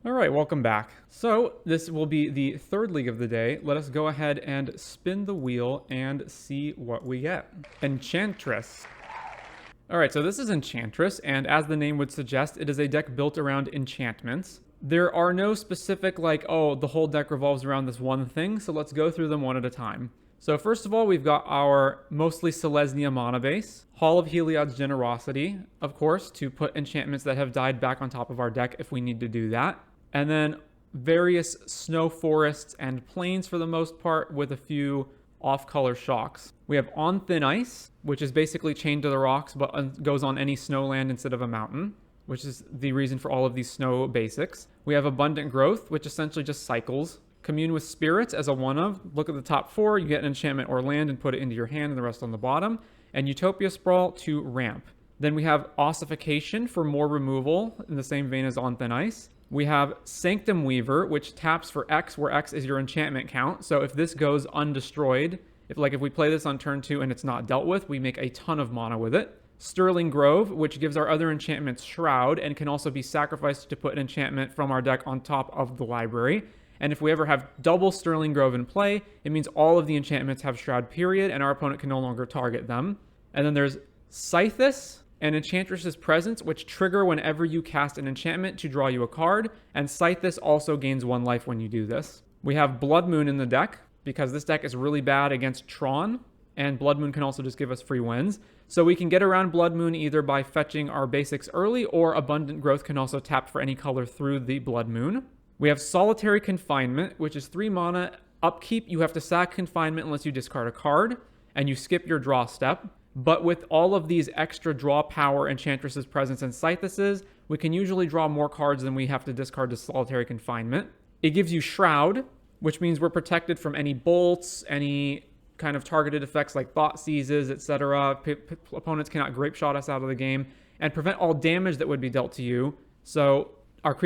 All right, welcome back. So this will be the third league of the day. Let us go ahead and spin the wheel and see what we get. Enchantress. All right, so this is Enchantress, and as the name would suggest, it is a deck built around enchantments. There are no specific, like, oh, the whole deck revolves around this one thing, so let's go through them one at a time. So first of all, we've got our mostly Selesnya mana base, Hall of Heliod's Generosity, of course, to put enchantments that have died back on top of our deck if we need to do that. And then various snow forests and plains for the most part, with a few off-color shocks. We have On Thin Ice, which is basically chained to the rocks but goes on any snowland instead of a mountain, which is the reason for all of these snow basics. We have Abundant Growth, which essentially just cycles. Commune with Spirits as a one-of. Look at the top four, you get an enchantment or land and put it into your hand and the rest on the bottom. And Utopia Sprawl to ramp. Then we have Ossification for more removal in the same vein as On Thin Ice. We have Sanctum Weaver, which taps for X, where X is your enchantment count. So if this goes undestroyed, if we play this on turn 2 and it's not dealt with, we make a ton of mana with it. Sterling Grove, which gives our other enchantments Shroud and can also be sacrificed to put an enchantment from our deck on top of the library. And if we ever have double Sterling Grove in play, it means all of the enchantments have Shroud, period, and our opponent can no longer target them. And then there's Scythus and Enchantress's Presence, which trigger whenever you cast an enchantment to draw you a card, and Scythus also gains 1 life when you do this. We have Blood Moon in the deck, because this deck is really bad against Tron, and Blood Moon can also just give us free wins. So we can get around Blood Moon either by fetching our basics early, or Abundant Growth can also tap for any color through the Blood Moon. We have Solitary Confinement, which is 3 mana. Upkeep, you have to sack Confinement unless you discard a card, and you skip your draw step. But with all of these extra draw power, Enchantress's Presence, and Scythus's, we can usually draw more cards than we have to discard to Solitary Confinement. It gives you Shroud, which means we're protected from any bolts, any kind of targeted effects like Thought Seizes, etc. Opponents cannot Grape Shot us out of the game, and prevent all damage that would be dealt to you. So our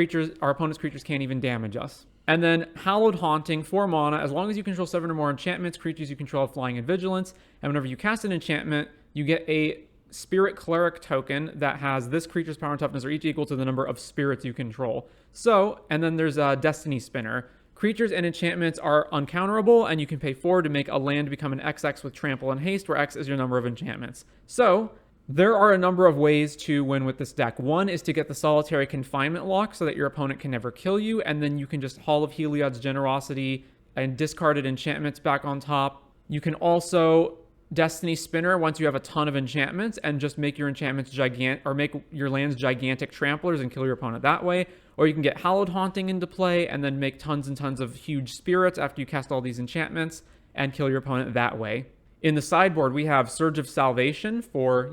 opponent's creatures can't even damage us. And then Hallowed Haunting, 4 mana. As long as you control 7 or more enchantments, creatures you control have Flying and Vigilance. And whenever you cast an enchantment, you get a Spirit Cleric token that has this creature's power and toughness are each equal to the number of spirits you control. So, and then there's a Destiny Spinner. Creatures and enchantments are uncounterable, and you can pay 4 to make a land become an XX with Trample and Haste, where X is your number of enchantments. So, there are a number of ways to win with this deck. One is to get the Solitary Confinement lock so that your opponent can never kill you, and then you can just Hall of Heliod's Generosity and discarded enchantments back on top. You can also Destiny Spinner once you have a ton of enchantments and just make your enchantments gigantic, or make your lands gigantic tramplers and kill your opponent that way. Or you can get Hallowed Haunting into play and then make tons and tons of huge spirits after you cast all these enchantments and kill your opponent that way. In the sideboard, we have Surge of Salvation for,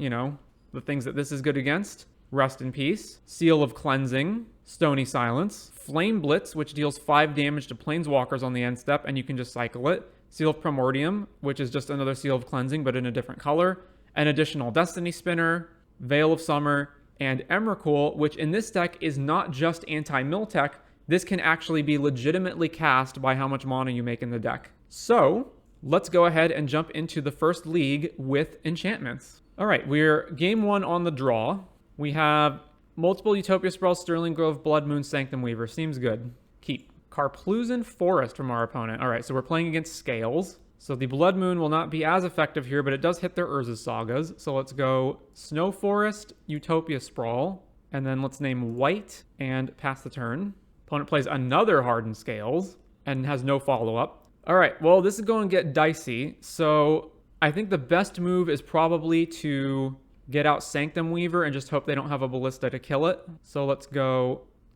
the things that this is good against. Rest in Peace. Seal of Cleansing. Stony Silence. Flame Blitz, which deals 5 damage to Planeswalkers on the end step, and you can just cycle it. Seal of Primordium, which is just another Seal of Cleansing, but in a different color. An additional Destiny Spinner. Veil of Summer. And Emrakul, which in this deck is not just anti-Miltech. This can actually be legitimately cast by how much mana you make in the deck. So let's go ahead and jump into the first league with enchantments. All right, we're game 1 on the draw. We have multiple Utopia Sprawl, Sterling Grove, Blood Moon, Sanctum Weaver. Seems good. Keep. Karplusan Forest from our opponent. All right, so we're playing against Scales. So the Blood Moon will not be as effective here, but it does hit their Urza's Sagas. So let's go Snow Forest, Utopia Sprawl, and then let's name White and pass the turn. Opponent plays another Hardened Scales and has no follow-up. All right, well, this is going to get dicey. So I think the best move is probably to get out Sanctum Weaver and just hope they don't have a Ballista to kill it. So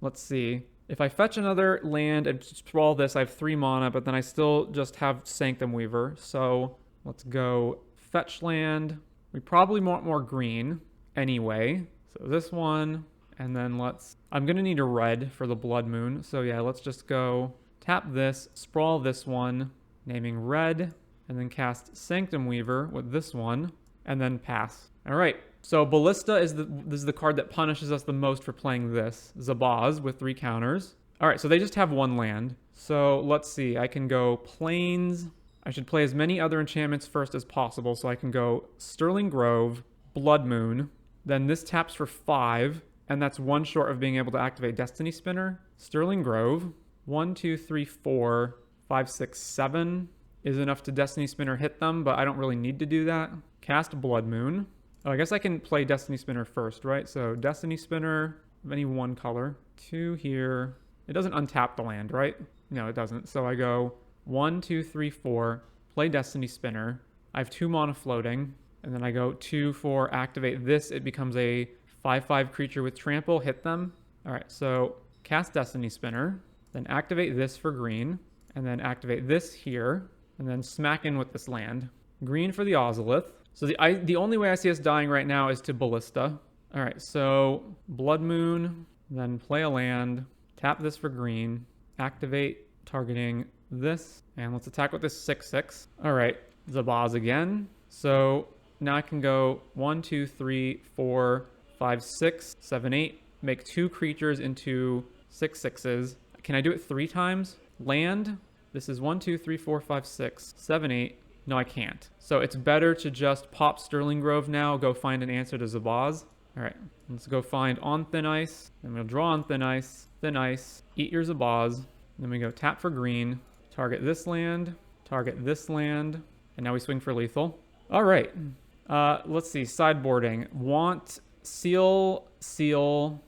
let's see. If I fetch another land and sprawl this, I have 3 mana, but then I still just have Sanctum Weaver. So let's go fetch land. We probably want more green anyway. So this one, and then I'm going to need a red for the Blood Moon. So yeah, let's just go tap this, sprawl this one, naming red, and then cast Sanctum Weaver with this one, and then pass. All right. So Ballista this is the card that punishes us the most for playing this. Zabaz with 3 counters. All right, so they just have 1 land. So let's see. I can go Plains. I should play as many other enchantments first as possible. So I can go Sterling Grove, Blood Moon. Then this taps for 5. and that's one short of being able to activate Destiny Spinner. Sterling Grove, 1, 2, 3, 4, 5, 6, 7 is enough to Destiny Spinner hit them, but I don't really need to do that. Cast Blood Moon. Oh, I guess I can play Destiny Spinner first, right? So Destiny Spinner of any one color. 2 here. It doesn't untap the land, right? No, it doesn't. So I go 1, 2, 3, 4, play Destiny Spinner. I have 2 mana floating, and then I go 2, 4, activate this. It becomes a 5/5 creature with trample, hit them. All right, so cast Destiny Spinner, then activate this for green, and then activate this here, and then smack in with this land. Green for the Ozolith. So the only way I see us dying right now is to Ballista. All right, so Blood Moon, then play a land, tap this for green, activate targeting this, and let's attack with this 6/6. All right, Zabaz again. So now I can go 1, 2, 3, 4, 5, 6, 7, 8, make 2 creatures into 6/6s. Can I do it 3 times? Land. This is 1, 2, 3, 4, 5, 6, 7, 8. No, I can't. So it's better to just pop Sterling Grove now, go find an answer to Zabaz. All right, let's go find on Thin Ice. Then we'll draw on Thin Ice, eat your Zabaz. Then we go tap for green, target this land, and now we swing for lethal. All right, let's see, sideboarding. Want Seal,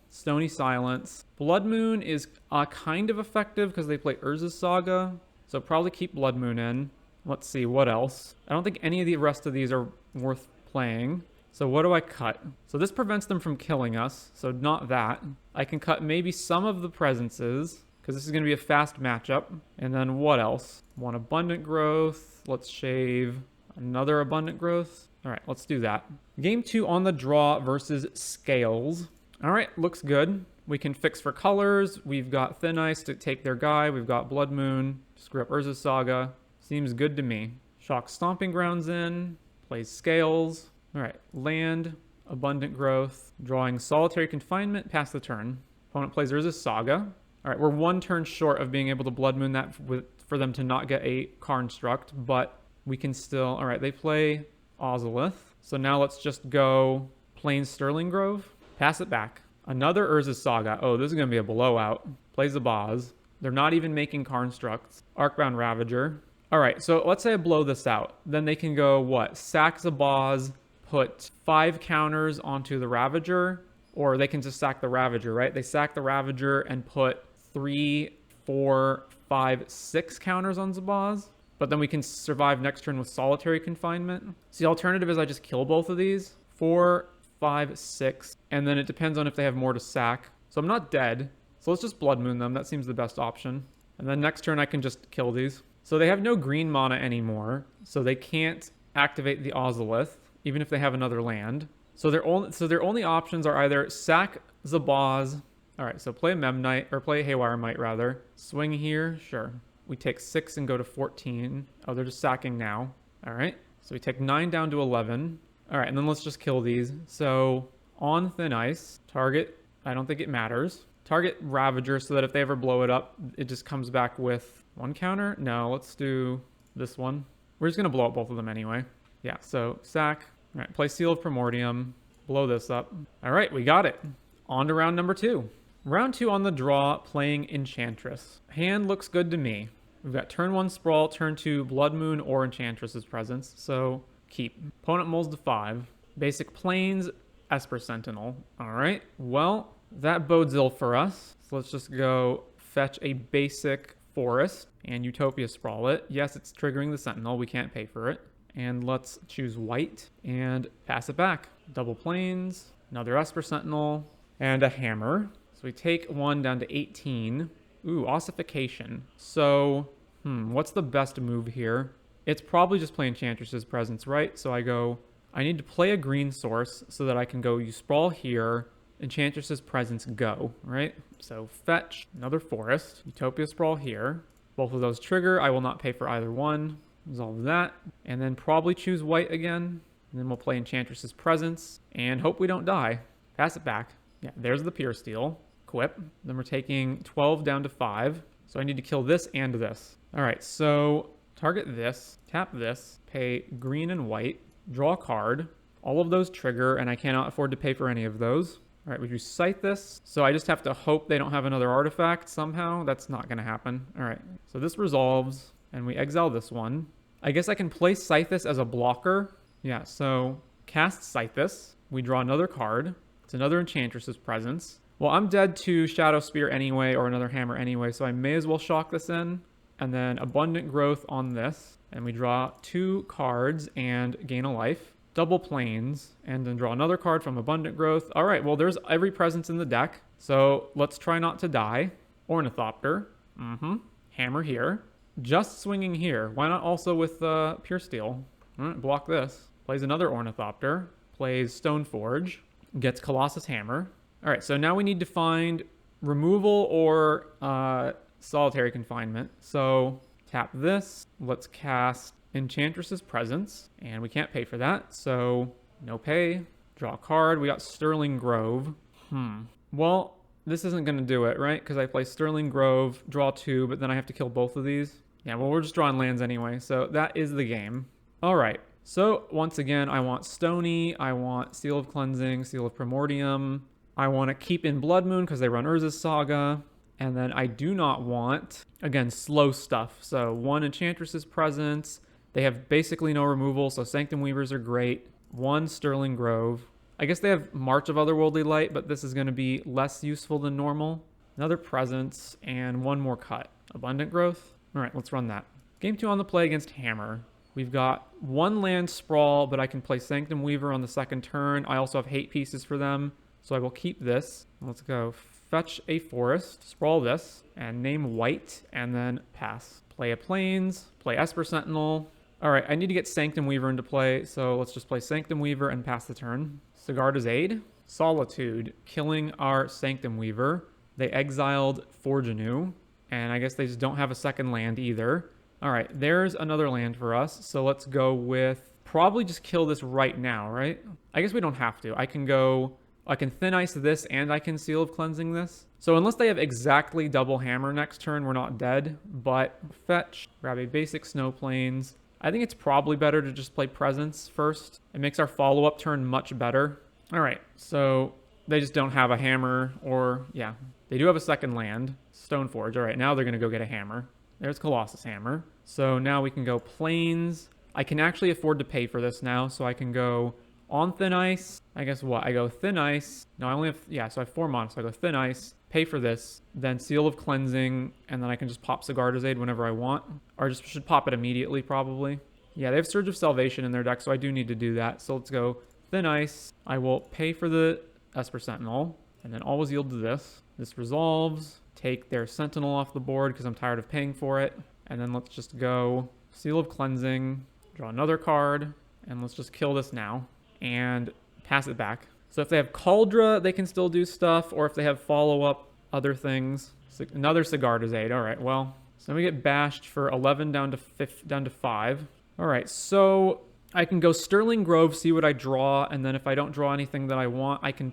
Stony Silence. Blood Moon is kind of effective because they play Urza's Saga, so probably keep Blood Moon in. Let's see, what else? I don't think any of the rest of these are worth playing. So what do I cut? So this prevents them from killing us, so not that. I can cut maybe some of the presences, because this is going to be a fast matchup. And then what else? One Abundant Growth. Let's shave another Abundant Growth. All right, let's do that. Game 2 on the draw versus Scales. All right, looks good. We can fix for colors. We've got Thin Ice to take their guy. We've got Blood Moon, screw up Urza's Saga. Seems good to me. Shock Stomping Grounds in, plays Scales. All right, land, Abundant Growth, drawing Solitary Confinement, pass the turn. Opponent plays Urza's Saga. All right, we're 1 turn short of being able to Blood Moon that for them to not get a Construct, but we can still... All right, they play Ozolith. So now let's just go plain Sterling Grove, pass it back. Another Urza's Saga. Oh, this is going to be a blowout. Plays Zabaz. They're not even making Constructs. Arcbound Ravager. All right, so let's say I blow this out. Then they can go, what? Sack Zabaz, put 5 counters onto the Ravager, or they can just sack the Ravager, right? They sack the Ravager and put 3, 4, 5, 6 counters on Zabaz, but then we can survive next turn with Solitary Confinement. So the alternative is I just kill both of these. 4, 5, 6, and then it depends on if they have more to sack. So I'm not dead, so let's just Blood Moon them. That seems the best option. And then next turn I can just kill these. So they have no green mana anymore, so they can't activate the Ozolith, even if they have another land. So their only options are either sack Zabaz. All right, so play a Memnite, or play a Haywire Mite rather. Swing here, sure. We take 6 and go to 14. Oh, they're just sacking now. All right, so we take 9 down to 11. All right, and then let's just kill these. So on Thin Ice, target, I don't think it matters. Target Ravager so that if they ever blow it up, it just comes back with 1 counter. No, let's do this one. We're just going to blow up both of them anyway. Yeah, so sack. All right, play Seal of Primordium. Blow this up. All right, we got it. On to round number 2. Round 2 on the draw, playing Enchantress. Hand looks good to me. We've got turn 1 Sprawl, turn 2 Blood Moon or Enchantress's Presence, so keep. Opponent mulls to 5. Basic Plains, Esper Sentinel. All right, well, that bodes ill for us. So let's just go fetch a basic Forest and Utopia Sprawl it. Yes, it's triggering the Sentinel. We can't pay for it. And let's choose white and pass it back. Double Plains, another Esper Sentinel, and a Hammer. So we take 1 down to 18. Ooh, Ossification. So, what's the best move here? It's probably just play Enchantress's Presence, right? So I need to play a green source so that I can go, you Sprawl here, Enchantress's Presence, go, right? So fetch, another Forest, Utopia Sprawl here. Both of those trigger. I will not pay for either one. Resolve that. And then probably choose white again. And then we'll play Enchantress's Presence and hope we don't die. Pass it back. Yeah, there's the Pure Steel. Equip. Then we're taking 12 down to 5. So I need to kill this and this. All right, so target this, tap this, pay green and white, draw a card. All of those trigger, and I cannot afford to pay for any of those. All right, would you cite this? So I just have to hope they don't have another artifact somehow. That's not going to happen. All right, so this resolves, and we exile this one. I guess I can play Scythus as a blocker. Yeah, so cast Scythus. We draw another card. It's another Enchantress's Presence. Well, I'm dead to Shadow Spear anyway, or another Hammer anyway, so I may as well shock this in. And then Abundant Growth on this. And we draw 2 cards and gain a life. Double Plains, and then draw another card from Abundant Growth. All right, well, there's every presence in the deck. So let's try not to die. Ornithopter. Hammer here. Just swinging here. Why not also with Pure Steel? All right, block this. Plays another Ornithopter. Plays Stoneforge. Gets Colossus Hammer. All right, so now we need to find removal or solitary confinement. So tap this. Let's cast Enchantress's Presence. And we can't pay for that, so no pay. Draw a card. We got Sterling Grove. Well, this isn't going to do it, right? Because I play Sterling Grove, draw 2, but then I have to kill both of these. Yeah, well, we're just drawing lands anyway, so that is the game. All right, so once again, I want Stony, I want Seal of Cleansing, Seal of Primordium. I want to keep in Blood Moon because they run Urza's Saga. And then I do not want, again, slow stuff. So 1 Enchantress's Presence. They have basically no removal, so Sanctum Weavers are great. 1 Sterling Grove. I guess they have March of Otherworldly Light, but this is going to be less useful than normal. Another Presence, and 1 more cut. Abundant Growth. All right, let's run that. Game 2 on the play against Hammer. We've got 1 land Sprawl, but I can play Sanctum Weaver on the second turn. I also have hate pieces for them, so I will keep this. Let's go fetch a forest, sprawl this, and name white, and then pass. Play a Plains, play Esper Sentinel. All right, I need to get Sanctum Weaver into play, so let's just play Sanctum Weaver and pass the turn. Sigarda's Aid. Solitude, killing our Sanctum Weaver. They exiled Forgenew, and I guess they just don't have a second land either. All right, there's another land for us, so let's go with probably just kill this right now, right? I guess we don't have to. I can Thin Ice this and I can Seal of Cleansing this. So unless they have exactly double hammer next turn, we're not dead. But fetch, grab a basic Snow Plains. I think it's probably better to just play Presence first. It makes our follow-up turn much better. All right, so they just don't have a hammer or, yeah, they do have a second land. Stoneforge. All right, now they're going to go get a hammer. There's Colossus Hammer. So now we can go Plains. I can actually afford to pay for this now, so I can go on Thin Ice. I guess what? I go Thin Ice. No, I only have, yeah, so I have 4 mana, so I go Thin Ice, pay for this, then Seal of Cleansing, and then I can just pop Sigarda's Aid whenever I want. Or just should pop it immediately, probably. Yeah, they have Surge of Salvation in their deck, so I do need to do that. So let's go Thin Ice. I will pay for the Esper Sentinel, and then always yield to this. This resolves. Take their Sentinel off the board because I'm tired of paying for it. And then let's just go Seal of Cleansing, draw another card, and let's just kill this now and pass it back. So if they have Cauldra, they can still do stuff, or if they have follow-up other things. So another Sigarda's Aid. All right, well, so we get bashed for 11 down to 5. All right, so I can go Sterling Grove, see what I draw, and then if I don't draw anything that I want, I can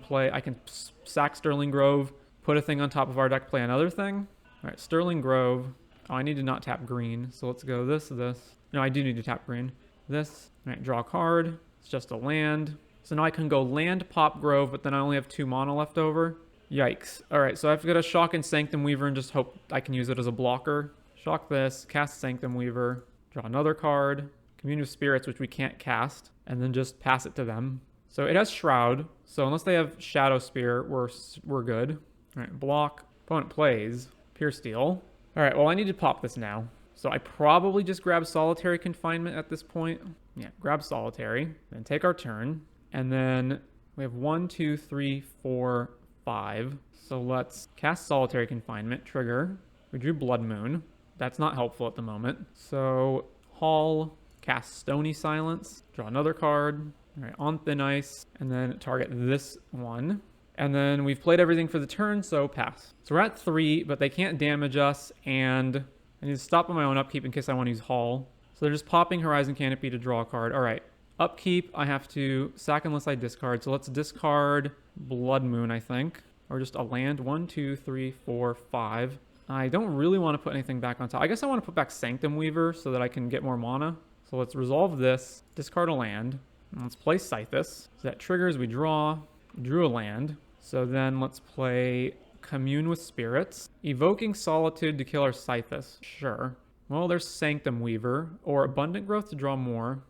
sack Sterling Grove, put a thing on top of our deck, play another thing. All right, Sterling Grove. Oh, I need to not tap green, so let's go this. No, I do need to tap green. This. All right, draw a card. It's just a land. So now I can go land, pop Grove, but then I only have 2 mana left over. Yikes. All right, so I have to get a Shock and Sanctum Weaver and just hope I can use it as a blocker. Shock this, cast Sanctum Weaver, draw another card, Communion of Spirits, which we can't cast, and then just pass it to them. So it has Shroud, so unless they have Shadow Spear, we're good. All right, block. Opponent plays Pure Steel. All right, well, I need to pop this now. So I probably just grab Solitary Confinement at this point. Yeah, grab Solitary, then take our turn. And then we have 1, 2, 3, 4, 5. So let's cast Solitary Confinement, trigger. We drew Blood Moon. That's not helpful at the moment. So haul, cast Stony Silence, draw another card. All right, on Thin Ice, and then target this one. And then we've played everything for the turn, so pass. So we're at 3, but they can't damage us, and I need to stop on my own upkeep in case I want to use haul. So they're just popping Horizon Canopy to draw a card. All right. Upkeep, I have to sack unless I discard. So let's discard Blood Moon, I think. Or just a land. 1, 2, 3, 4, 5. I don't really want to put anything back on top. I guess I want to put back Sanctum Weaver so that I can get more mana. So let's resolve this. Discard a land. And let's play Scythus. So that triggers, we draw. Drew a land. So then let's play Commune with Spirits. Evoking Solitude to kill our Scythus. Sure. Well, there's Sanctum Weaver. Or Abundant Growth to draw more.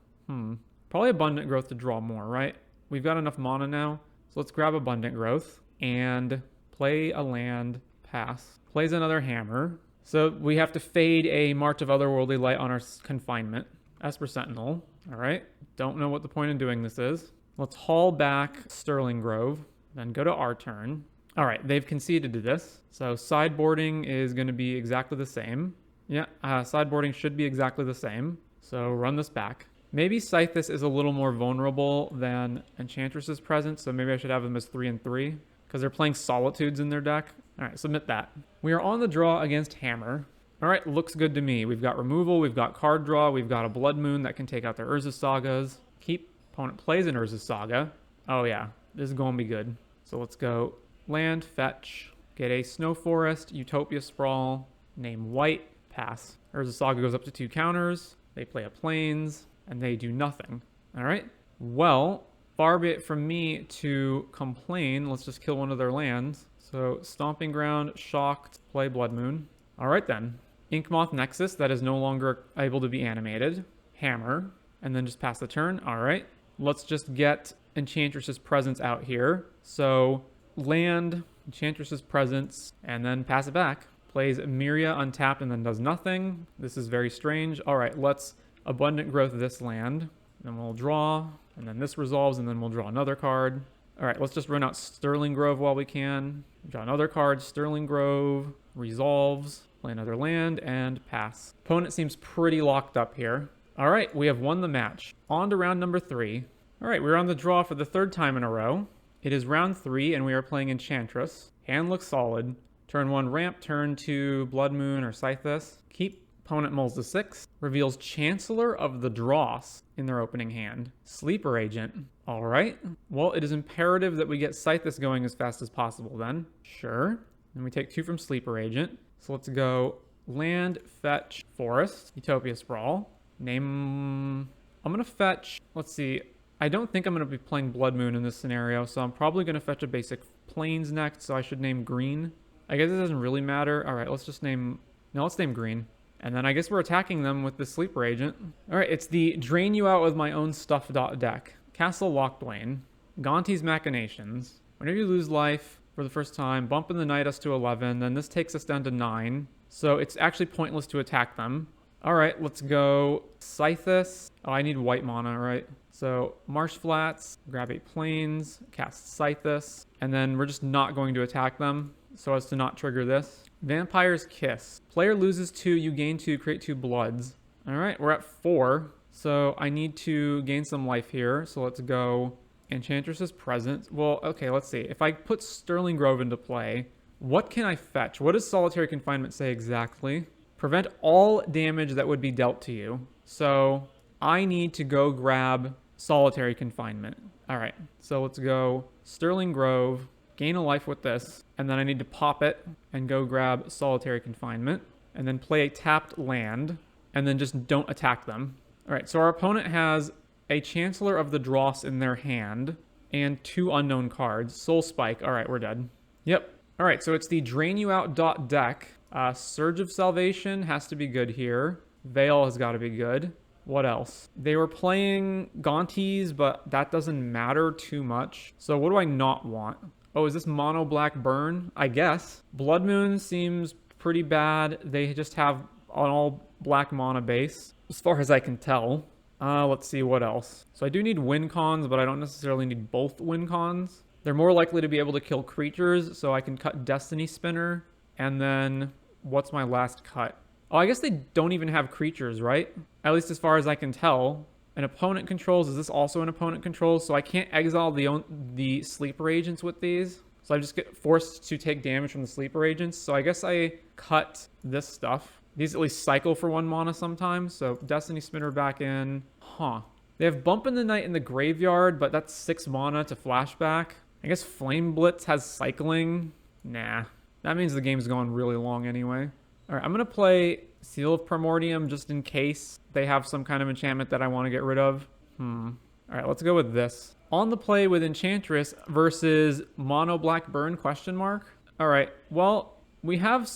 Probably Abundant Growth to draw more, right? We've got enough mana now. So let's grab Abundant Growth. And play a land. Pass. Plays another Hammer. So we have to fade a March of Otherworldly Light on our confinement. Esper Sentinel. Alright. Don't know what the point in doing this is. Let's haul back Sterling Grove. Then go to our turn. Alright, they've conceded to this. So sideboarding is going to be exactly the same. Yeah, sideboarding should be exactly the same. So run this back. Maybe Scythus is a little more vulnerable than Enchantress's Presence, so maybe I should have them as 3 and 3. Because they're playing Solitudes in their deck. Alright, submit that. We are on the draw against Hammer. Alright, looks good to me. We've got removal, we've got card draw, we've got a Blood Moon that can take out their Urza Sagas. Keep opponent plays an Urza Saga. Oh yeah, this is going to be good. So let's go land, fetch, get a Snow Forest, Utopia Sprawl, name white, pass. Urza Saga goes up to 2 counters, they play a Plains, and they do nothing. Alright, well, far be it from me to complain. Let's just kill one of their lands. So Stomping Ground, Shocked, play Blood Moon. Alright then. Inkmoth Nexus, that is no longer able to be animated. Hammer, and then just pass the turn. Alright, let's just get Enchantress's Presence out here. So land, Enchantress's Presence, and then pass it back. Plays Myria untapped and then does nothing. This is very strange. Alright, let's Abundant Growth this land. Then we'll draw, and then this resolves, and then we'll draw another card. Alright, let's just run out Sterling Grove while we can. Draw another card, Sterling Grove, resolves, play another land, and pass. Opponent seems pretty locked up here. Alright, we have won the match. On to round number 3. Alright, we're on the draw for the 3rd time in a row. It is round 3, and we are playing Enchantress. Hand looks solid. Turn 1 ramp, turn 2 Blood Moon or Scythus. Keep. Opponent mulls to 6. Reveals Chancellor of the Dross in their opening hand. Sleeper Agent. Alright. Well, it is imperative that we get Scythus going as fast as possible then. Sure. And we take 2 from Sleeper Agent. So let's go land, fetch, forest, Utopia Sprawl. Name... I'm going to fetch... Let's see. I don't think I'm going to be playing Blood Moon in this scenario, so I'm probably going to fetch a basic Plains next, so I should name green. I guess it doesn't really matter. Alright, let's just name... No, let's name green. And then I guess we're attacking them with the Sleeper Agent. Alright, it's the Drain You Out with My Own Stuff deck. Castle Lockbane. Gonti's Machinations. Whenever you lose life for the first time, bumping the Knight us to 11, then this takes us down to 9. So it's actually pointless to attack them. Alright, let's go Scythus. Oh, I need white mana, right? So Marsh Flats, grab 8 Plains, cast Scythus, and then we're just not going to attack them so as to not trigger this. Vampire's Kiss. Player loses 2, you gain 2, create 2 bloods. Alright, we're at 4. So I need to gain some life here. So let's go Enchantress's Presence. Well, okay, let's see. If I put Sterling Grove into play, what can I fetch? What does Solitary Confinement say exactly? Prevent all damage that would be dealt to you. So I need to go grab Solitary Confinement. Alright, so let's go Sterling Grove. Gain a life with this, and then I need to pop it and go grab Solitary Confinement, and then play a tapped land, and then just don't attack them. Alright, so our opponent has a Chancellor of the Dross in their hand, and 2 unknown cards. Soul Spike. Alright, we're dead. Yep. Alright, so it's the Drain You Out deck. Surge of Salvation has to be good here. Veil has got to be good. What else? They were playing Gontis, but that doesn't matter too much. So what do I not want? Oh, is this mono black burn? I guess. Blood Moon seems pretty bad. They just have an all black mana base, as far as I can tell. Let's see what else. So I do need win cons, but I don't necessarily need both win cons. They're more likely to be able to kill creatures, so I can cut Destiny Spinner. And then, what's my last cut? Oh, I guess they don't even have creatures, right? At least as far as I can tell. An opponent controls. Is this also an opponent controls? So I can't exile the Sleeper Agents with these. So I just get forced to take damage from the Sleeper Agents. So I guess I cut this stuff. These at least cycle for 1 mana sometimes. So Destiny Spinner back in. Huh. They have Bump in the Night in the graveyard, but that's 6 mana to flashback. I guess Flame Blitz has cycling. Nah. That means the game's going really long anyway. Alright, I'm going to play Seal of Primordium just in case they have some kind of enchantment that I want to get rid of. Alright, let's go with this. On the play with Enchantress versus Mono Black Burn question mark. All right, well, we have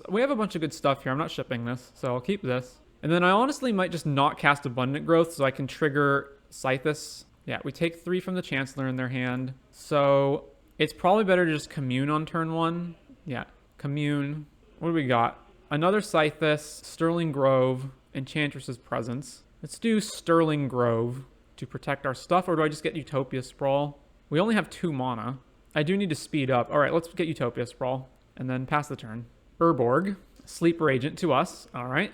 a bunch of good stuff here. I'm not shipping this, so I'll keep this. And then I honestly might just not cast Abundant Growth so I can trigger Scythus. Yeah, we take 3 from the Chancellor in their hand. So it's probably better to just commune on turn 1. Yeah, commune. What do we got? Another Scythus, Sterling Grove, Enchantress's Presence. Let's do Sterling Grove to protect our stuff, or do I just get Utopia Sprawl? We only have 2 mana. I do need to speed up. All right, let's get Utopia Sprawl and then pass the turn. Urborg, Sleeper Agent to us. All right.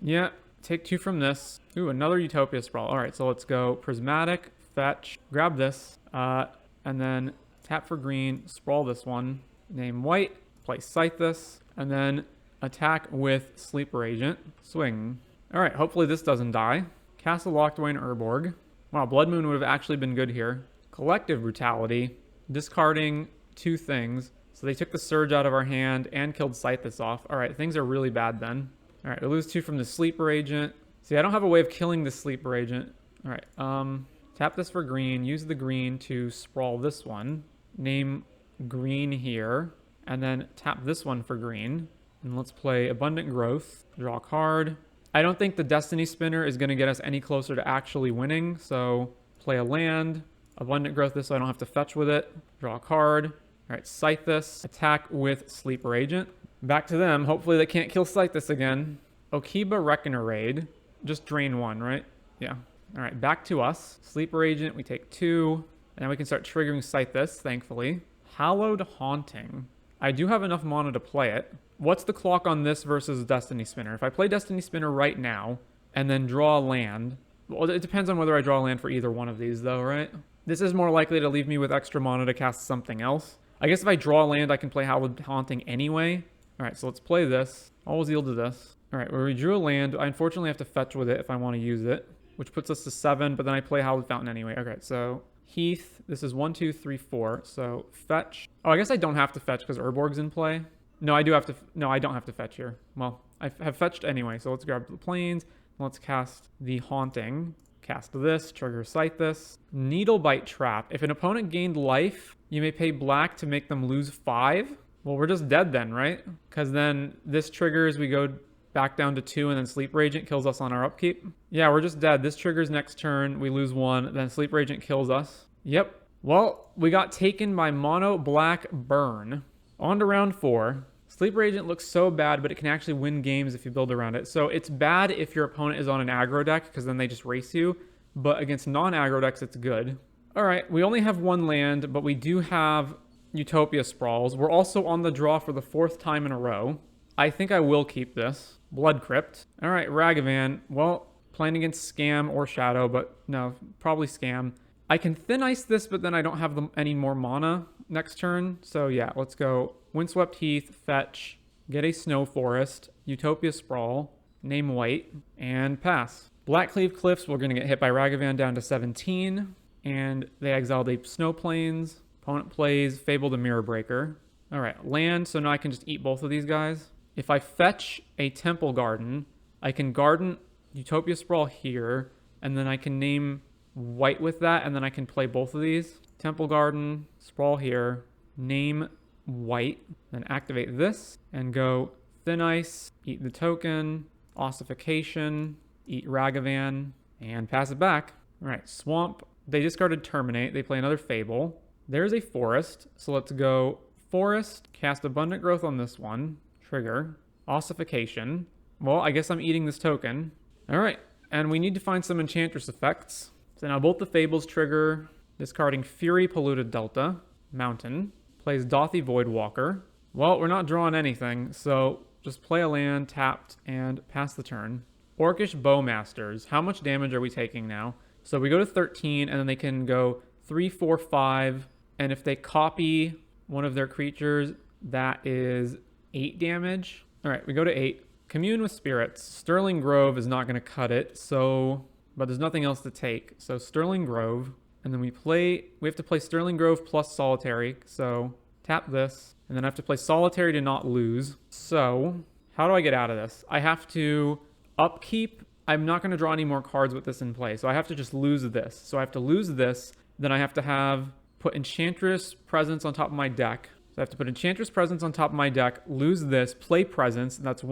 Yeah, take 2 from this. Ooh, another Utopia Sprawl. All right, so let's go Prismatic, fetch, grab this, and then tap for green, sprawl this one, name white, play Scythus, and then attack with Sleeper Agent. Swing. All right, hopefully this doesn't die. Castle Lockdwayne Urborg. Wow, Blood Moon would have actually been good here. Collective Brutality, discarding 2 things. So they took the Surge out of our hand and killed Scythus off. All right, things are really bad then. All right, we lose 2 from the Sleeper Agent. See, I don't have a way of killing the Sleeper Agent. All right, tap this for green, use the green to sprawl this one. Name green here, and then tap this one for green. And let's play Abundant Growth, draw a card. I don't think the Destiny Spinner is going to get us any closer to actually winning, so play a land, Abundant Growth this so I don't have to fetch with it, draw a card. All right, Scythus, attack with Sleeper Agent. Back to them. Hopefully they can't kill Scythus again. Okiba Reckoner Raid. Just drain 1, right? Yeah. All right, back to us. Sleeper Agent, we take 2. And then we can start triggering Scythus, thankfully. Hallowed Haunting. I do have enough mana to play it. What's the clock on this versus Destiny Spinner? If I play Destiny Spinner right now and then draw a land... Well, it depends on whether I draw a land for either one of these, though, right? This is more likely to leave me with extra mana to cast something else. I guess if I draw a land, I can play Hallowed Haunting anyway. All right, so let's play this. Always yield to this. All right, well, we drew a land. I unfortunately have to fetch with it if I want to use it, which puts us to 7, but then I play Hallowed Fountain anyway. Okay, so Heath, this is 1, 2, 3, 4. So fetch. Oh, I guess I don't have to fetch because Urborg's in play. No, I do have to. No, I don't have to fetch here. Well, I have fetched anyway, so let's grab the plains. Let's cast the Haunting. Cast this, trigger Scythus. Needlebite Trap. If an opponent gained life, you may pay black to make them lose 5. Well, we're just dead then, right? Because then this triggers, we go back down to 2, and then Sleeper Agent kills us on our upkeep. Yeah, we're just dead. This triggers next turn, we lose 1, then Sleeper Agent kills us. Yep. Well, we got taken by Mono Black Burn. On to round 4. Sleeper Agent looks so bad, but it can actually win games if you build around it. So it's bad if your opponent is on an aggro deck, because then they just race you. But against non-aggro decks, it's good. All right, we only have 1 land, but we do have Utopia Sprawls. We're also on the draw for the 4th time in a row. I think I will keep this. Blood Crypt. All right, Ragavan. Well, playing against Scam or Shadow, but no, probably Scam. I can Thin Ice this, but then I don't have any more mana next turn. So yeah, let's go Windswept Heath, fetch, get a Snow Forest, Utopia Sprawl, name white, and pass. Blackcleave Cliffs, we're going to get hit by Ragavan down to 17, and they exiled a Snow Plains. Opponent plays Fable the Mirror Breaker. All right, land, so now I can just eat both of these guys. If I fetch a Temple Garden, I can garden Utopia Sprawl here, and then I can name white with that, and then I can play both of these. Temple Garden, Sprawl here, name white, then activate this, and go Thin Ice, eat the token, Ossification, eat Ragavan, and pass it back. All right, Swamp, they discarded Terminate, they play another Fable. There's a Forest, so let's go Forest, cast Abundant Growth on this one, trigger, Ossification. Well, I guess I'm eating this token. All right, and we need to find some Enchantress effects. So now both the Fables trigger, discarding Fury Polluted Delta, Mountain, plays Dothy Voidwalker. Well, we're not drawing anything, so just play a land, tapped, and pass the turn. Orcish Bowmasters. How much damage are we taking now? So we go to 13, and then they can go 3, 4, 5, and if they copy one of their creatures, that is 8 damage. All right, we go to 8. Commune with Spirits. Sterling Grove is not going to cut it, but there's nothing else to take. So Sterling Grove, and then we have to play Sterling Grove plus Solitary. So tap this, and then I have to play Solitary to not lose. So how do I get out of this? I have to upkeep. I'm not going to draw any more cards with this in play, so I have to just lose this. So I have to lose this, then I have to put Enchantress Presence on top of my deck. So I have to put Enchantress Presence on top of my deck, lose this, play Presence. That's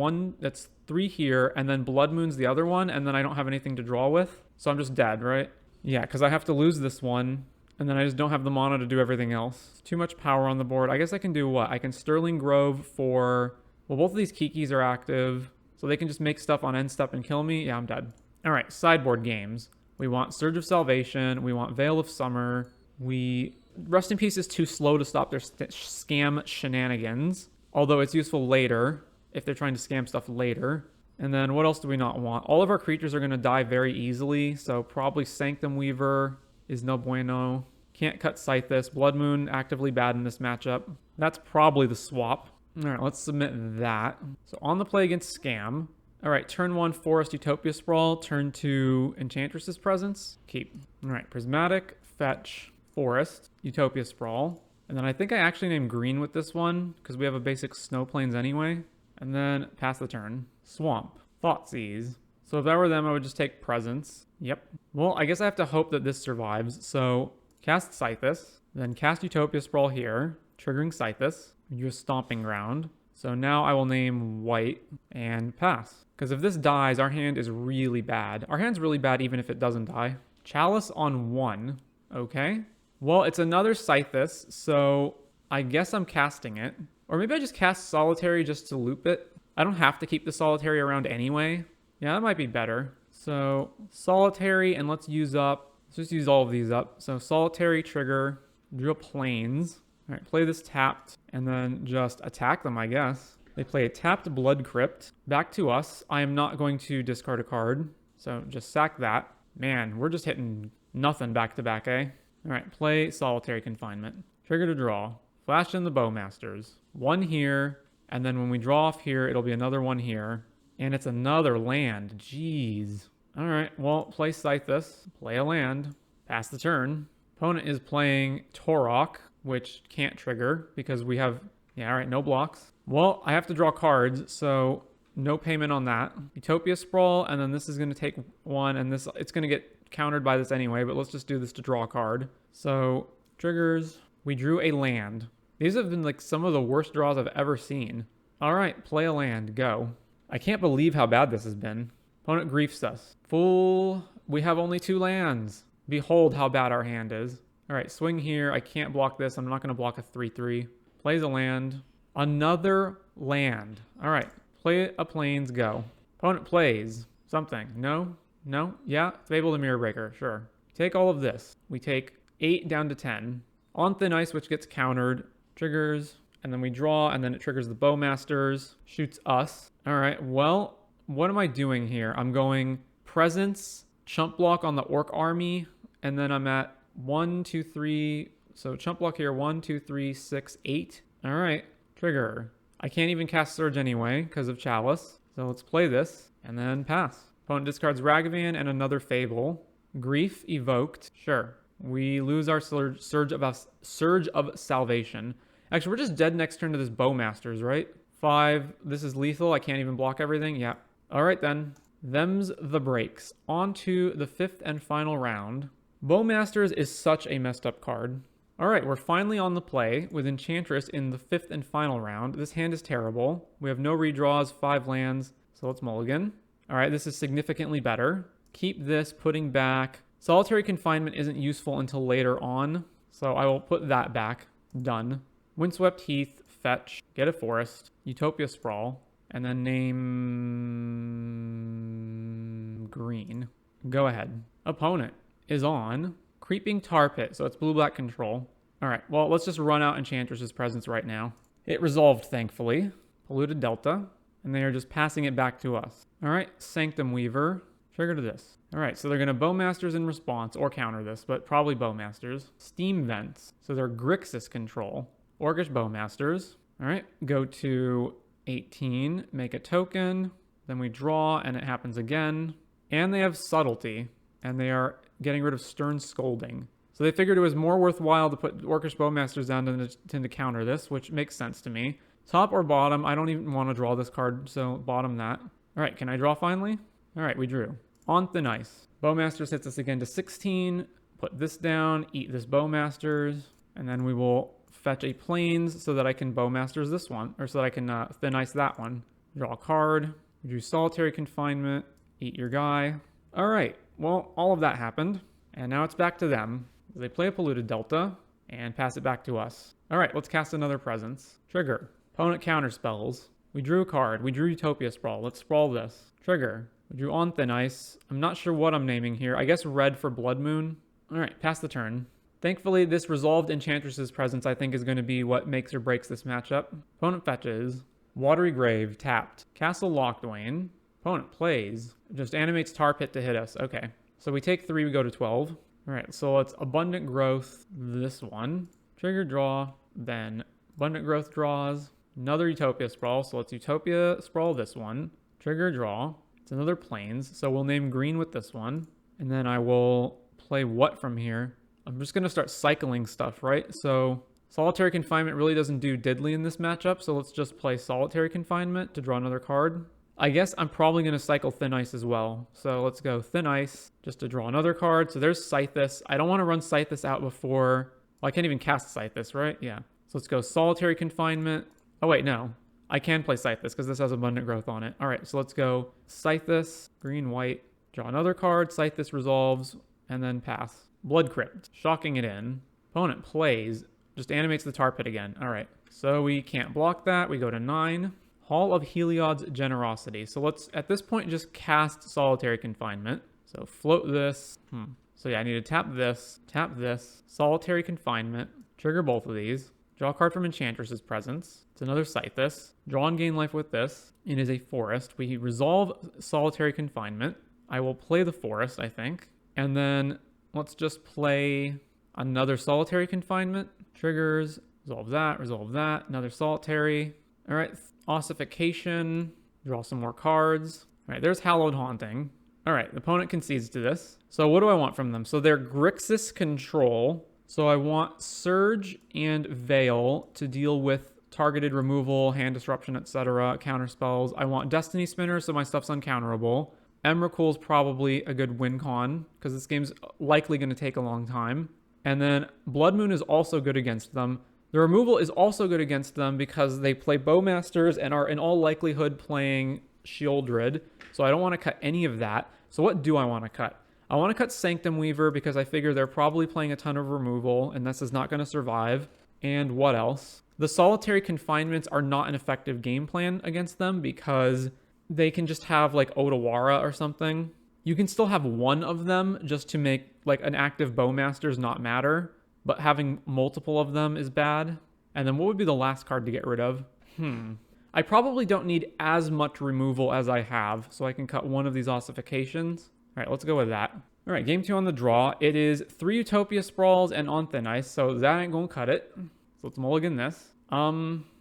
3 here, and then Blood Moon's the other one, and then I don't have anything to draw with. So I'm just dead, right? Yeah, because I have to lose this one, and then I just don't have the mana to do everything else. It's too much power on the board. I guess I can do what? I can Sterling Grove for... Well, both of these Kikis are active, so they can just make stuff on end step and kill me. Yeah, I'm dead. All right, sideboard games. We want Surge of Salvation. We want Veil of Summer. Rest in Peace is too slow to stop their scam shenanigans, although it's useful later if they're trying to scam stuff later. And then what else do we not want? All of our creatures are going to die very easily, so probably Sanctum Weaver is no bueno. Can't cut Scythus. Blood Moon, actively bad in this matchup. That's probably the swap. All right, let's submit that. So on the play against Scam. All right, turn 1, Forest Utopia Sprawl. Turn 2, Enchantress's Presence. Keep. All right, Prismatic, Fetch, Forest, Utopia Sprawl. And then I think I actually named green with this one because we have a basic Snow Plains anyway. And then pass the turn. Swamp, Thoughtseize. So if that were them, I would just take Presence. Yep. Well, I guess I have to hope that this survives. So cast Scythus, then cast Utopia Sprawl here, triggering Scythus. Use Stomping Ground. So now I will name white and pass. Because if this dies, our hand is really bad. Our hand's really bad even if it doesn't die. Chalice on 1. Okay. Well, it's another Scythus, so I guess I'm casting it. Or maybe I just cast Solitary just to loop it. I don't have to keep the Solitary around anyway. Yeah, that might be better. So Solitary, and let's just use all of these up. So Solitary, trigger, draw Plains. All right, play this tapped, and then just attack them, I guess. They play a tapped Blood Crypt. Back to us. I am not going to discard a card, so just sack that. Man, we're just hitting nothing back to back, eh? All right, play Solitary Confinement. Trigger to draw. Flash in the Bowmasters. 1 here, and then when we draw off here, it'll be another 1 here. And it's another land. Jeez. All right, well, play Scythus. Play a land. Pass the turn. Opponent is playing Torok, which can't trigger because we have, yeah, all right, no blocks. Well, I have to draw cards, so no payment on that. Utopia Sprawl, and then this is going to take 1, and it's going to get countered by this anyway, but let's just do this to draw a card. So, triggers, we drew a land. These have been like some of the worst draws I've ever seen. All right, play a land, go. I can't believe how bad this has been. Opponent griefs us. Fool, we have only 2 lands. Behold how bad our hand is. All right, swing here. I can't block this. I'm not going to block a 3/3. Plays a land. Another land. All right, play a Plains, go. Opponent plays something. No? No? Yeah, Fable the Mirror Breaker, sure. Take all of this. We take 8 down to 10. On Thin Ice, which gets countered. Triggers, and then we draw, and then it triggers the Bowmasters. Shoots us. All right, well, what am I doing here? I'm going Presence, Chump Block on the Orc Army, and then I'm at 1, 2, 3. So chump block here. 1, 2, 3, 6, 8. All right. Trigger. I can't even cast Surge anyway because of Chalice. So let's play this and then pass. Opponent discards Ragavan and another Fable. Grief evoked. Sure. We lose our Surge of Salvation. Actually, we're just dead next turn to this Bowmasters, right? 5. This is lethal. I can't even block everything. Yeah. All right then. Them's the breaks. On to the 5th and final round. Bowmasters is such a messed up card. All right, we're finally on the play with Enchantress in the 5th and final round. This hand is terrible. We have no redraws, 5 lands, so let's mulligan. All right, this is significantly better. Keep this, putting back. Solitary Confinement isn't useful until later on, so I will put that back. Done. Windswept Heath, fetch, get a forest, Utopia Sprawl, and then name green. Go ahead. Opponent is on Creeping Tar Pit, so it's blue-black control. All right, well, let's just run out Enchantress's Presence right now. It resolved, thankfully. Polluted Delta, and they are just passing it back to us. All right, Sanctum Weaver, trigger to this. All right, so they're going to Bowmasters in response, or counter this, but probably Bowmasters. Steam Vents, so they're Grixis Control. Orcish Bowmasters. All right, go to 18, make a token, then we draw, and it happens again. And they have Subtlety, and they are getting rid of Stern Scolding. So they figured it was more worthwhile to put Orcish Bowmasters down than to counter this, which makes sense to me. Top or bottom, I don't even want to draw this card, so bottom that. All right, can I draw finally? All right, we drew. On Thin Ice. Bowmasters hits us again to 16. put this down, eat this Bowmasters, and then we will fetch a Plains so that I can Bowmasters this one, or so that I can Thin Ice that one. Draw a card, do Solitary Confinement, eat your guy. All right, well, all of that happened, and now it's back to them. They play a Polluted Delta and pass it back to us. All right, let's cast another Presence. Trigger. Opponent counter spells. We drew a card. We drew Utopia Sprawl. Let's sprawl this. Trigger. We drew on Thin Ice. I'm not sure what I'm naming here. I guess red for Blood Moon. All right, pass the turn. Thankfully, this resolved Enchantress's Presence I think is going to be what makes or breaks this matchup. Opponent fetches. Watery Grave, tapped. Castle Lockdwain. Opponent plays. Just animates Tar Pit to hit us. Okay. So we take 3, we go to 12. All right, so let's Abundant Growth this one. Trigger, draw, then Abundant Growth draws. Another Utopia Sprawl, so let's Utopia Sprawl this one. Trigger, draw. It's another Plains, so we'll name green with this one. And then I will play what from here? I'm just going to start cycling stuff, right? So Solitary Confinement really doesn't do diddly in this matchup, so let's just play Solitary Confinement to draw another card. I guess I'm probably going to cycle Thin Ice as well. So let's go Thin Ice just to draw another card. So there's Scythus. I don't want to run Scythus out before... Well, I can't even cast Scythus, right? Yeah. So let's go Solitary Confinement. Oh, wait, no. I can play Scythus because this has Abundant Growth on it. All right, so let's go Scythus, green, white. Draw another card. Scythus resolves, and then pass. Blood Crypt. Shocking it in. Opponent plays. Just animates the Tar Pit again. All right, so we can't block that. We go to 9. Hall of Heliod's Generosity. So let's, at this point, just cast Solitary Confinement. So float this. So yeah, I need to tap this, Solitary Confinement, trigger both of these, draw a card from Enchantress's Presence. It's another Scythus. Draw and gain life with this. It is a forest. We resolve Solitary Confinement. I will play the forest, I think. And then let's just play another Solitary Confinement. Triggers, resolve that, another Solitary. All right, Ossification, draw some more cards. All right, there's Hallowed Haunting. All right, the opponent concedes to this. So what do I want from them? So they're Grixis Control. So I want Surge and Veil to deal with targeted removal, hand disruption, etc., counter spells. I want Destiny Spinner, so my stuff's uncounterable. Emrakul's probably a good win con, because this game's likely going to take a long time. And then Blood Moon is also good against them. The removal is also good against them because they play Bowmasters and are in all likelihood playing Shieldred. So I don't want to cut any of that. So what do I want to cut? I want to cut Sanctum Weaver because I figure they're probably playing a ton of removal and this is not going to survive. And what else? The Solitary Confinements are not an effective game plan against them because they can just have like Otawara or something. You can still have one of them just to make like an active Bowmasters not matter, but having multiple of them is bad. And then what would be the last card to get rid of? I probably don't need as much removal as I have, so I can cut one of these Ossifications. All right, let's go with that. All right, game 2 on the draw. It is 3 Utopia Sprawls and on Thin Ice, so that ain't gonna cut it. So let's mulligan this.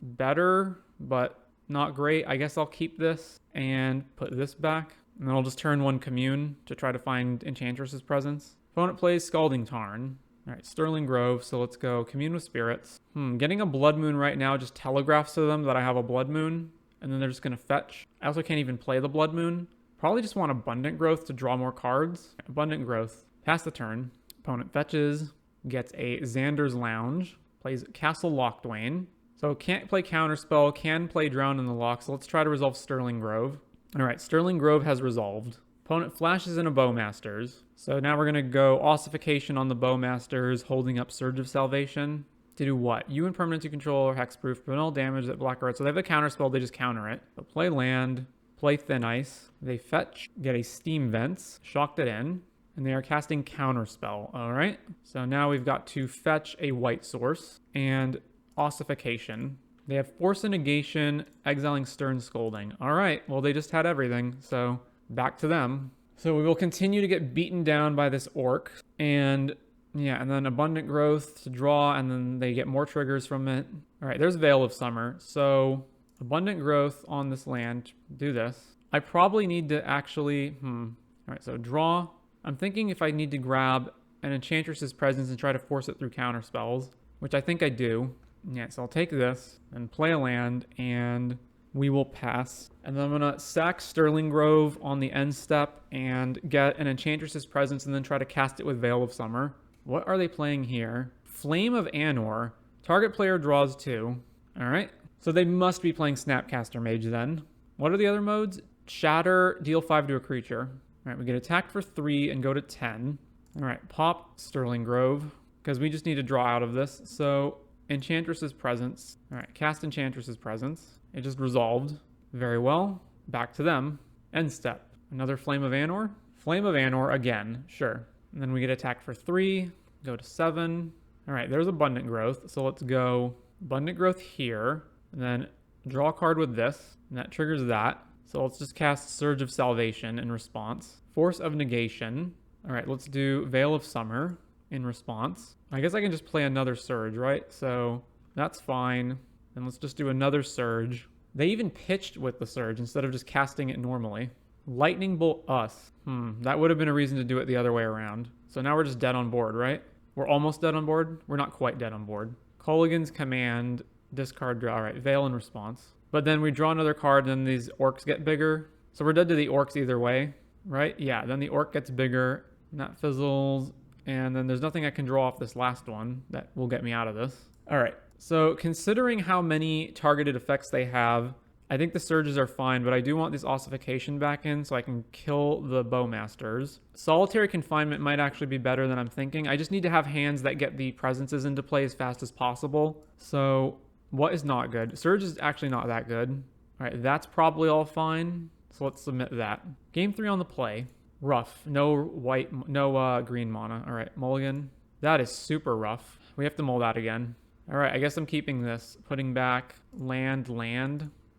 Better, but not great. I guess I'll keep this and put this back. And then I'll just turn 1 Commune to try to find Enchantress's Presence. Opponent plays Scalding Tarn. All right, Sterling Grove, so let's go Commune with Spirits. Getting a Blood Moon right now just telegraphs to them that I have a Blood Moon, and then they're just going to fetch. I also can't even play the Blood Moon. Probably just want Abundant Growth to draw more cards. Abundant Growth. Pass the turn. Opponent fetches, gets a Xander's Lounge, plays Castle Lockdwain. So can't play Counterspell, can play Drown in the Lock, so let's try to resolve Sterling Grove. All right, Sterling Grove has resolved. Opponent flashes in a Bowmasters. So now we're going to go Ossification on the Bowmasters, holding up Surge of Salvation. To do what? You and permanents you control are hexproof, prevent all damage that black or red. So they have a counterspell, they just counter it. But play land, play Thin Ice. They fetch, get a Steam Vents, shocked it in, and they are casting Counterspell. All right. So now we've got to fetch a white source and Ossification. They have Force and Negation, exiling Stern Scolding. All right. Well, they just had everything, so back to them. So we will continue to get beaten down by this orc. And yeah, and then Abundant Growth to draw, and then they get more triggers from it. All right, there's Veil of Summer. So Abundant Growth on this land. Do this. I probably need to actually... All right, so draw. I'm thinking if I need to grab an Enchantress's Presence and try to force it through counter spells, which I think I do. Yeah, so I'll take this and play a land, and we will pass. And then I'm going to sack Sterling Grove on the end step and get an Enchantress's Presence and then try to cast it with Veil of Summer. What are they playing here? Flame of Anor. Target player draws 2. All right. So they must be playing Snapcaster Mage then. What are the other modes? Shatter, deal 5 to a creature. All right, we get attacked for 3 and go to 10. All right, pop Sterling Grove, because we just need to draw out of this. So Enchantress's Presence. All right, cast Enchantress's Presence. It just resolved. Very well. Back to them. End step. Another Flame of Anor. Flame of Anor again. Sure. And then we get attacked for 3. Go to 7. All right, there's Abundant Growth. So let's go Abundant Growth here. And then draw a card with this. And that triggers that. So let's just cast Surge of Salvation in response. Force of Negation. All right, let's do Veil of Summer in response. I guess I can just play another Surge, right? So that's fine. And let's just do another Surge. They even pitched with the Surge instead of just casting it normally. Lightning Bolt us. That would have been a reason to do it the other way around. So now we're just dead on board, right? We're almost dead on board. We're not quite dead on board. Colligan's Command, discard, draw. All right, Veil in response. But then we draw another card, and then these orcs get bigger. So we're dead to the orcs either way, right? Yeah, then the orc gets bigger, and that fizzles. And then there's nothing I can draw off this last one that will get me out of this. All right, so considering how many targeted effects they have, I think the surges are fine, but I do want this ossification back in so I can kill the Bowmasters. Solitary Confinement might actually be better than I'm thinking. I just need to have hands that get the presences into play as fast as possible. So what is not good? Surge is actually not that good. All right, that's probably all fine. So let's submit that. Game 3 on the play. Rough. No white, no green mana. All right, mulligan. That is super rough. We have to mull that again. All right, I guess I'm keeping this. Putting back land.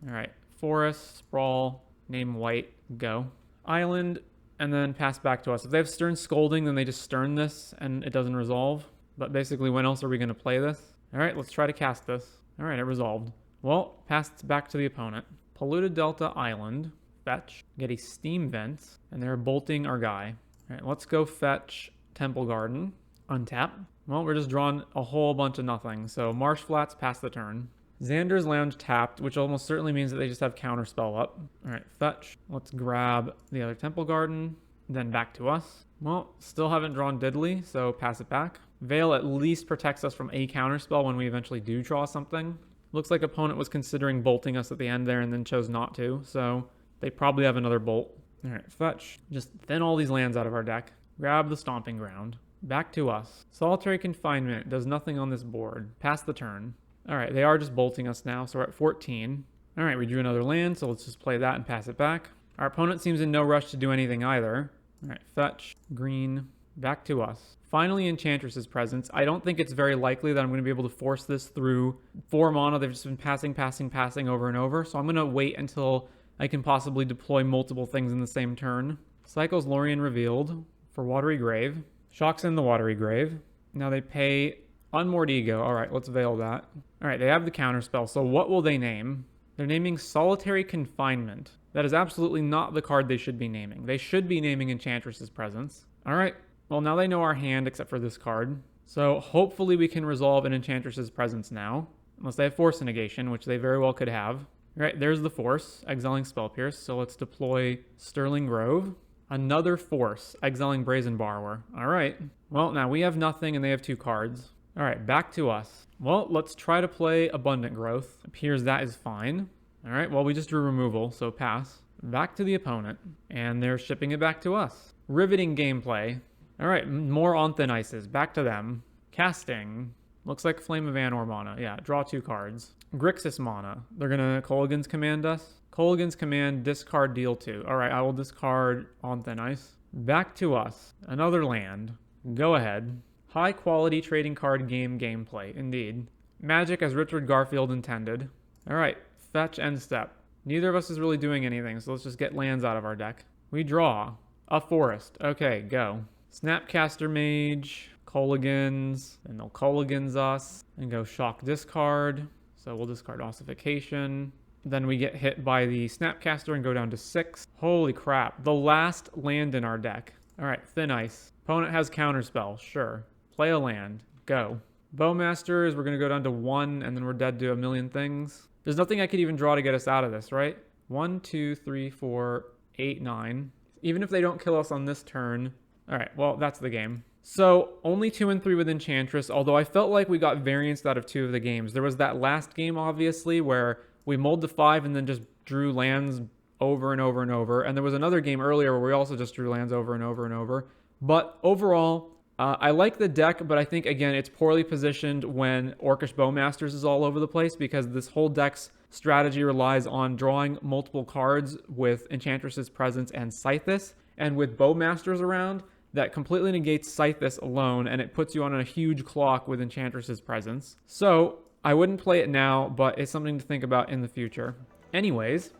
All right, forest, sprawl, name white, go. Island, and then pass back to us. If they have Stern Scolding, then they just Stern this, and it doesn't resolve. But basically, when else are we going to play this? All right, let's try to cast this. All right, it resolved. Well, passed back to the opponent. Polluted Delta Island, fetch, get a Steam Vent, and they're bolting our guy. All right, let's go fetch Temple Garden, untap. Well, we're just drawing a whole bunch of nothing, so Marsh Flats pass the turn. Xander's Lounge tapped, which almost certainly means that they just have Counterspell up. All right, fetch. Let's grab the other Temple Garden, then back to us. Well, still haven't drawn Diddley, so pass it back. Veil at least protects us from a Counterspell when we eventually do draw something. Looks like opponent was considering bolting us at the end there and then chose not to, so they probably have another bolt. All right, fetch. Just thin all these lands out of our deck. Grab the Stomping Ground. Back to us. Solitary Confinement does nothing on this board. Pass the turn. All right, they are just bolting us now, so we're at 14. All right, we drew another land, so let's just play that and pass it back. Our opponent seems in no rush to do anything either. All right, fetch, green, back to us. Finally, Enchantress's Presence. I don't think it's very likely that I'm going to be able to force this through 4 mana. They've just been passing over and over, so I'm going to wait until I can possibly deploy multiple things in the same turn. Cycles Lorien revealed for Watery Grave. Shocks in the Watery Grave. Now they pay Unmoored Ego. All right, let's veil that. All right, they have the Counterspell, so what will they name? They're naming Solitary Confinement. That is absolutely not the card they should be naming. They should be naming Enchantress's Presence. All right, well, now they know our hand except for this card. So hopefully we can resolve an Enchantress's Presence now. Unless they have Force Negation, which they very well could have. All right, there's the Force, exiling Spell Pierce. So let's deploy Sterling Grove. Another Force, exiling Brazen Borrower. All right, well, now we have nothing and they have 2 cards. All right, back to us. Well, let's try to play Abundant Growth. Appears that is fine. All right, well, we just drew removal, so pass. Back to the opponent, and they're shipping it back to us. Riveting gameplay. All right, more on Thin Ices. Back to them. Casting. Looks like Flame of Anor mana. Yeah, draw 2 cards. Grixis mana. They're going to Colligan's Command us. Colligan's Command, discard, deal 2. All right, I will discard on Thin Ice. Back to us. Another land. Go ahead. High quality trading card game gameplay, indeed. Magic as Richard Garfield intended. All right, fetch, end step. Neither of us is really doing anything, so let's just get lands out of our deck. We draw a forest. Okay, go. Snapcaster Mage, Colligans, and they'll Colligans us, and go shock discard. So we'll discard Ossification. Then we get hit by the Snapcaster and go down to 6. Holy crap, the last land in our deck. All right, Thin Ice. Opponent has Counterspell, sure. Play a land. Go. Bowmasters, we're going to go down to 1, and then we're dead to a million things. There's nothing I could even draw to get us out of this, right? 1, 2, 3, 4, 8, 9. Even if they don't kill us on this turn, All right, well, that's the game. So only 2 and 3 with Enchantress, although I felt like we got variance out of 2 of the games. There was that last game, obviously, where we mulled to 5 and then just drew lands over and over and over. And there was another game earlier where we also just drew lands over and over and over. But overall, I like the deck, but I think, again, it's poorly positioned when Orcish Bowmasters is all over the place because this whole deck's strategy relies on drawing multiple cards with Enchantress's Presence and Scythess. And with Bowmasters around, that completely negates Scythess alone, and it puts you on a huge clock with Enchantress's Presence. So I wouldn't play it now, but it's something to think about in the future. Anyways,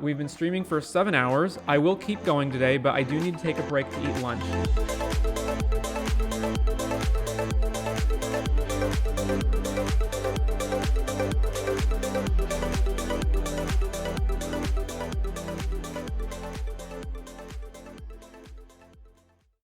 we've been streaming for 7 hours. I will keep going today, but I do need to take a break to eat lunch.